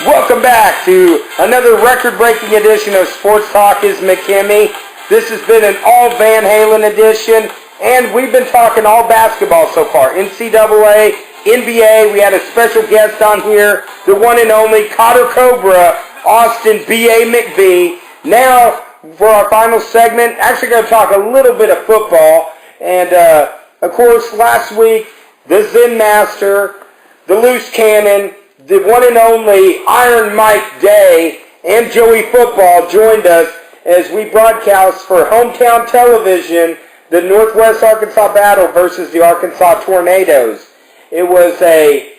Welcome back to another record-breaking edition of Sports Talk is McKimmie. This has been an all Van Halen edition, and we've been talking all basketball so far. NCAA, NBA, we had a special guest on here, the one and only Cotter Cobra, Austin B.A. McBee. Now, for our final segment, actually going to talk a little bit of football. And, of course, last week, the Zen Master, the Loose Cannon, the one and only Iron Mike Day, and Joey Football joined us as we broadcast for hometown television the Northwest Arkansas Battle versus the Arkansas Tornadoes. It was a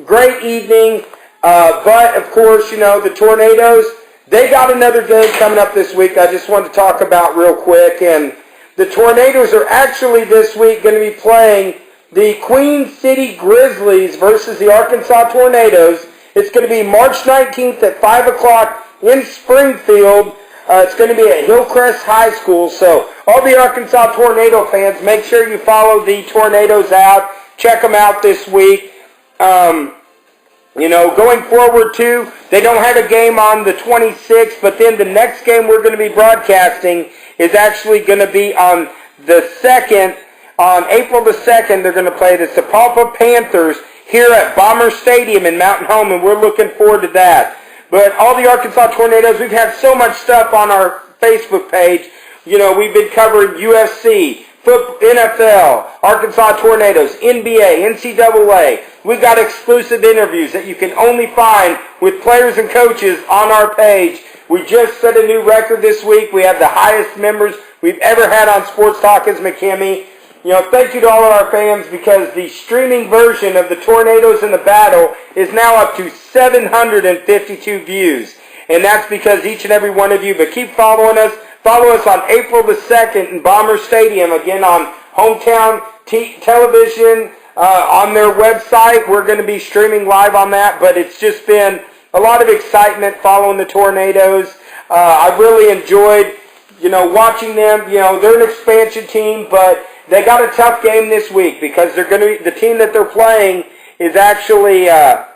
great evening, but of course, you know, the Tornadoes, they got another game coming up this week I just wanted to talk about real quick, and the Tornadoes are actually this week going to be playing the Queen City Grizzlies versus the Arkansas Tornadoes. It's going to be March 19th at 5 o'clock in Springfield. It's going to be at Hillcrest High School. So all the Arkansas Tornado fans, make sure you follow the Tornadoes out. Check them out this week. You know, going forward too, they don't have a game on the 26th, but then the next game we're going to be broadcasting is actually going to be on the 2nd. On April the 2nd, they're going to play the Sapulpa Panthers here at Bomber Stadium in Mountain Home, and we're looking forward to that. But all the Arkansas Tornadoes, we've had so much stuff on our Facebook page. You know, we've been covering UFC, NFL, Arkansas Tornadoes, NBA, NCAA. We've got exclusive interviews that you can only find with players and coaches on our page. We just set a new record this week. We have the highest members we've ever had on Sports Talk is McKimmie. You know, thank you to all of our fans because the streaming version of the Tornadoes in the Battle is now up to 752 views. And that's because each and every one of you, but keep following us. Follow us on April the 2nd in Bomber Stadium, again on hometown television, on their website. We're going to be streaming live on that, but it's just been a lot of excitement following the Tornadoes. I really enjoyed, you know, watching them. You know, they're an expansion team, but they got a tough game this week because they're going to. The team that they're playing is actually. Let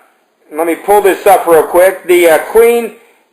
me pull this up real quick. The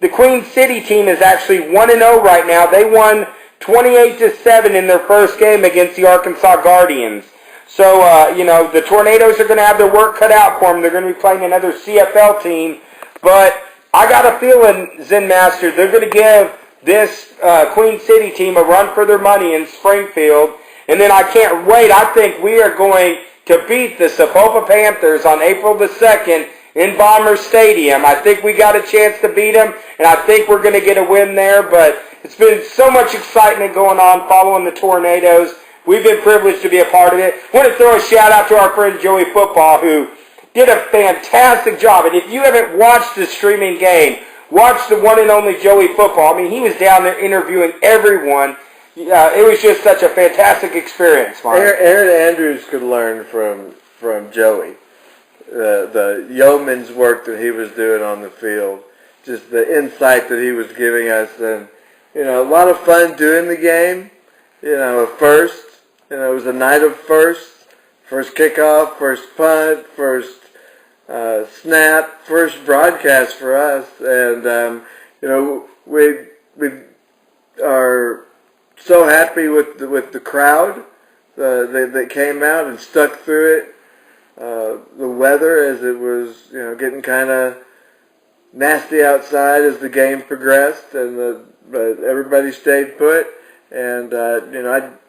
Queen City team is actually 1-0 right now. They won 28-7 in their first game against the Arkansas Guardians. So you know, the Tornadoes are going to have their work cut out for them. They're going to be playing another CFL team, but I got a feeling, Zen Master, they're going to give this Queen City team a run for their money in Springfield. And then I can't wait. I think we are going to beat the Sapulpa Panthers on April the 2nd in Bomber Stadium. I think we got a chance to beat them, and I think we're going to get a win there. But it's been so much excitement going on following the Tornadoes. We've been privileged to be a part of it. I want to throw a shout-out to our friend Joey Football, who did a fantastic job. And if you haven't watched the streaming game, watch the one and only Joey Football. I mean, he was down there interviewing everyone. Yeah, it was just such a fantastic experience, Mark. Aaron Andrews could learn from Joey. The yeoman's work that he was doing on the field, just the insight that he was giving us, and you know, a lot of fun doing the game. You know, first, you know, it was a night of first kickoff, first punt, first snap, first broadcast for us, and you know, we are so happy with the crowd that came out and stuck through it. The weather, as it was, you know, getting kind of nasty outside as the game progressed, but everybody stayed put. And you know, I'm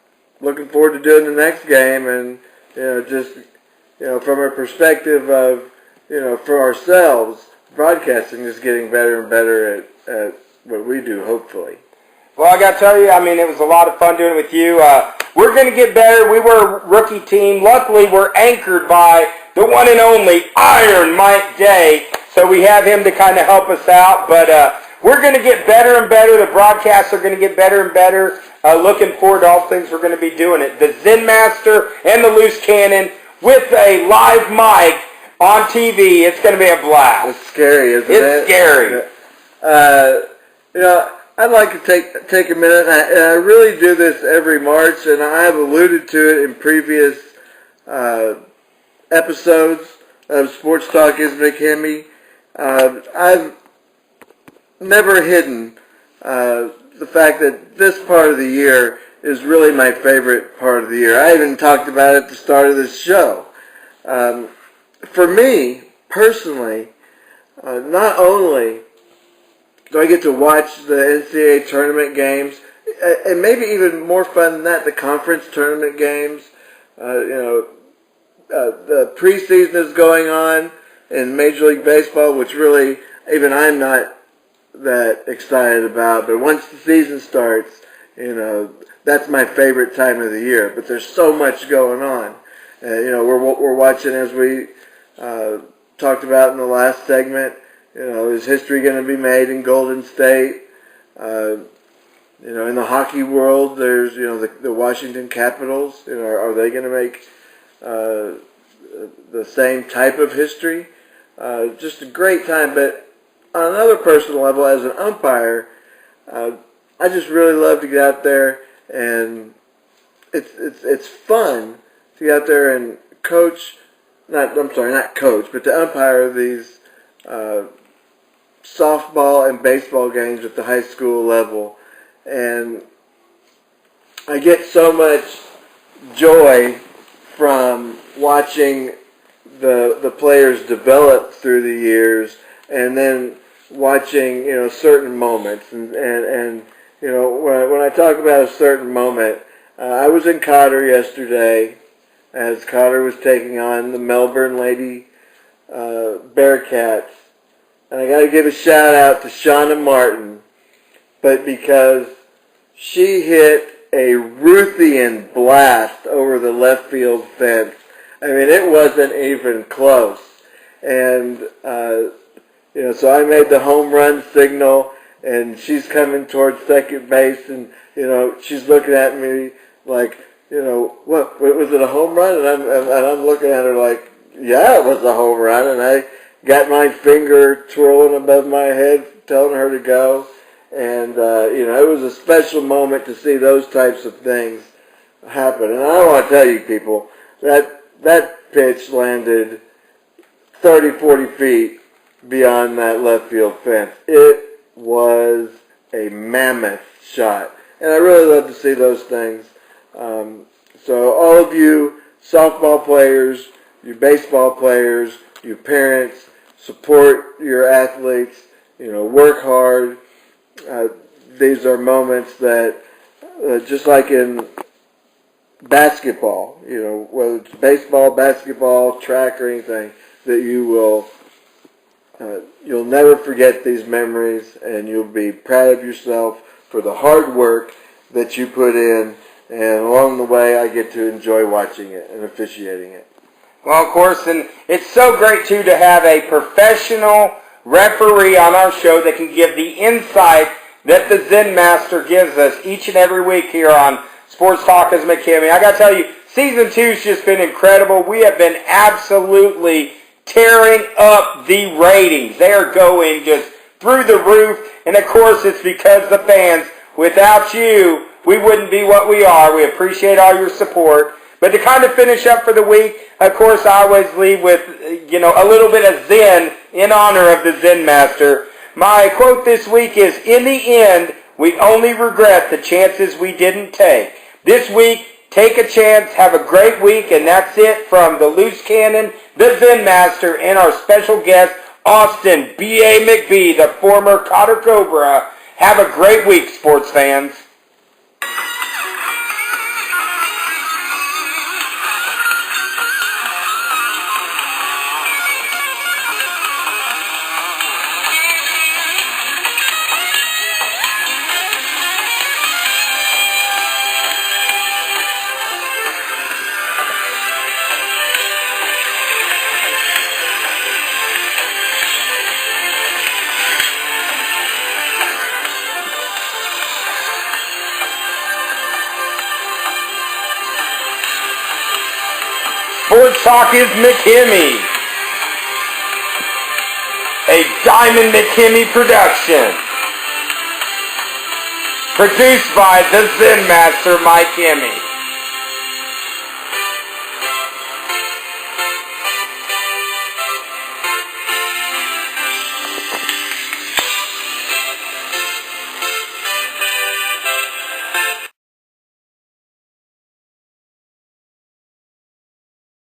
looking forward to doing the next game, and you know, just you know, from a perspective of, you know, for ourselves, broadcasting is getting better and better at what we do, hopefully. Well, I got to tell you, I mean, it was a lot of fun doing it with you. We're going to get better. We were a rookie team. Luckily, we're anchored by the one and only Iron Mike Day, so we have him to kind of help us out. But we're going to get better and better. The broadcasts are going to get better and better. Looking forward to all things we're going to be doing it. The Zen Master and the Loose Cannon with a live mic on TV. It's going to be a blast. It's scary, isn't it? It's scary. You know, I'd like to take a minute, and I really do this every March, and I have alluded to it in previous episodes of Sports Talk is McKimmie, I've never hidden the fact that this part of the year is really my favorite part of the year. I even talked about it at the start of this show. For me, personally, not only do I get to watch the NCAA tournament games, and maybe even more fun than that, the conference tournament games. The preseason is going on in Major League Baseball, which really even I'm not that excited about. But once the season starts, that's my favorite time of the year. But there's so much going on. We're watching, as we talked about in the last segment. Is history going to be made in Golden State? In the hockey world, there's the Washington Capitals. Are they going to make the same type of history? Just a great time. But on another personal level, as an umpire, I just really love to get out there, and it's fun to get out there and coach. Not coach, but to umpire these softball and baseball games at the high school level. And I get so much joy from watching the players develop through the years, and then watching certain moments. And when I talk about a certain moment, I was in Cotter yesterday as Cotter was taking on the Melbourne Lady Bearcats. And I got to give a shout out to Shawna Martin, but because she hit a Ruthian blast over the left field fence. I mean, it wasn't even close. And, so I made the home run signal, and she's coming towards second base, and, she's looking at me like, what, was it a home run? And I'm looking at her like, yeah, it was a home run. And I got my finger twirling above my head, telling her to go. And, it was a special moment to see those types of things happen. And I want to tell you people, that pitch landed 30, 40 feet beyond that left field fence. It was a mammoth shot. And I really love to see those things. So all of you softball players, you baseball players, you parents, support your athletes, work hard. These are moments that, just like in basketball, whether it's baseball, basketball, track, or anything, that you'll never forget these memories, and you'll be proud of yourself for the hard work that you put in, and along the way, I get to enjoy watching it and officiating it. Well, of course, and it's so great, too, to have a professional referee on our show that can give the insight that the Zen Master gives us each and every week here on Sports Talk with McKimmie. I got to tell you, Season 2's just been incredible. We have been absolutely tearing up the ratings. They are going just through the roof, and of course, it's because the fans, without you, we wouldn't be what we are. We appreciate all your support. But to kind of finish up for the week, of course, I always leave with, a little bit of Zen in honor of the Zen Master. My quote this week is, in the end, we only regret the chances we didn't take. This week, take a chance, have a great week, and that's it from the Loose Cannon, the Zen Master, and our special guest, Austin B.A. McBee, the former Cotter Cobra. Have a great week, sports fans. Sports Talk is McKimmie, a Diamond McKimmie production, produced by the Zen Master, Mike Kimmie.